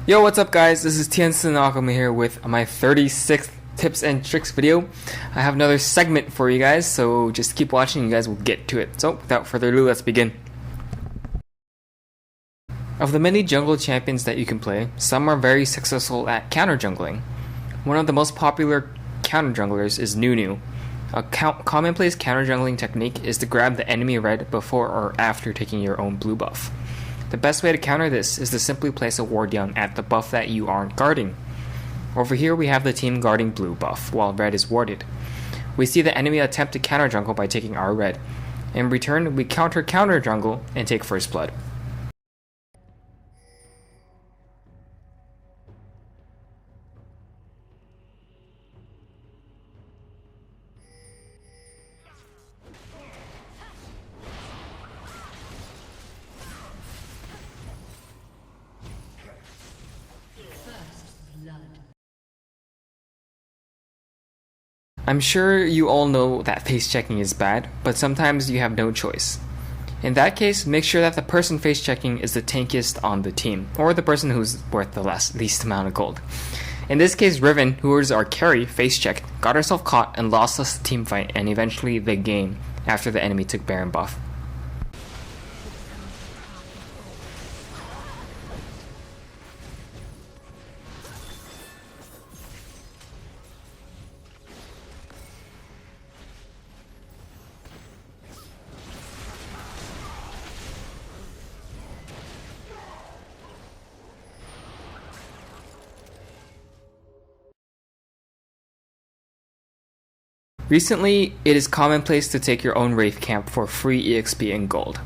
Yo, what's up guys? This is TiensiNoAkuma here with my 36th tips and tricks video. I have another segment for you guys, so just keep watching, you guys will get to it. So without further ado, let's begin. Of the many jungle champions that you can play, some are very successful at counter jungling. One of the most popular counter junglers is Nunu. A commonplace counter jungling technique is to grab the enemy red before or after taking your own blue buff. The best way to counter this is to simply place a ward down at the buff that you aren't guarding. Over here we have the team guarding blue buff while red is warded. We see the enemy attempt to counter jungle by taking our red. In return, we counter jungle and take first blood. I'm sure you all know that face checking is bad, but sometimes you have no choice. In that case, make sure that the person face checking is the tankiest on the team, or the person who's worth the least amount of gold. In this case, Riven, who was our carry, face checked, got herself caught, and lost us the team fight and eventually the game after the enemy took Baron buff. Recently, it is commonplace to take your own Wraith camp for free EXP and gold.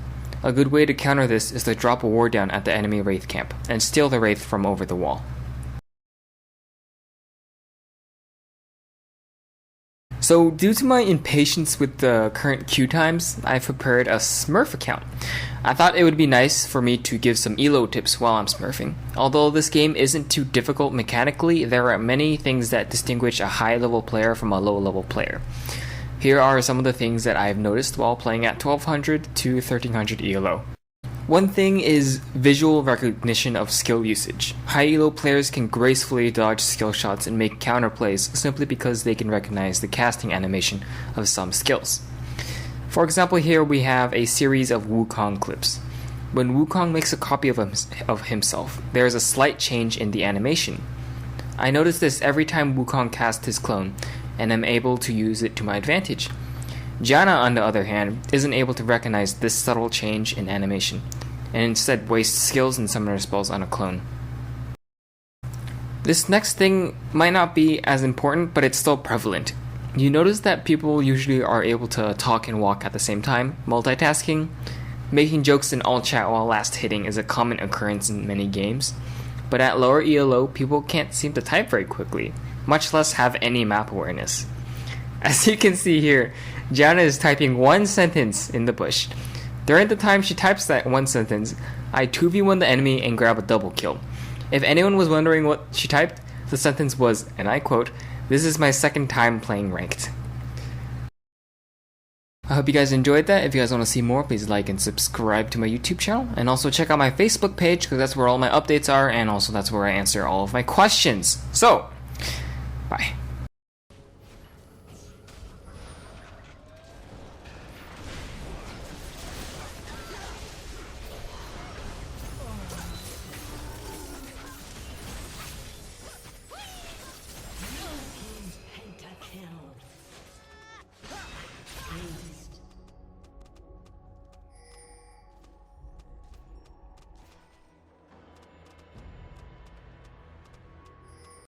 A good way to counter this is to drop a ward down at the enemy Wraith camp and steal the Wraith from over the wall. So due to my impatience with the current queue times, I've prepared a Smurf account. I thought it would be nice for me to give some ELO tips while I'm smurfing. Although this game isn't too difficult mechanically, there are many things that distinguish a high level player from a low level player. Here are some of the things that I've noticed while playing at 1200 to 1300 ELO. One thing is visual recognition of skill usage. High ELO players can gracefully dodge skill shots and make counter plays simply because they can recognize the casting animation of some skills. For example, here we have a series of Wukong clips. When Wukong makes a copy of himself, there is a slight change in the animation. I notice this every time Wukong casts his clone, and am able to use it to my advantage. Janna, on the other hand, isn't able to recognize this subtle change in animation, and instead wastes skills and summoner spells on a clone. This next thing might not be as important, but it's still prevalent. You notice that people usually are able to talk and walk at the same time, multitasking. Making jokes in all chat while last hitting is a common occurrence in many games, but at lower ELO, people can't seem to type very quickly, much less have any map awareness. As you can see here, Janna is typing one sentence in the bush. During the time she types that one sentence, I 2v1 the enemy and grab a double kill. If anyone was wondering what she typed, the sentence was, and I quote, "This is my second time playing ranked." I hope you guys enjoyed that. If you guys want to see more, please like and subscribe to my YouTube channel. And also check out my Facebook page, because that's where all my updates are, and also that's where I answer all of my questions. So,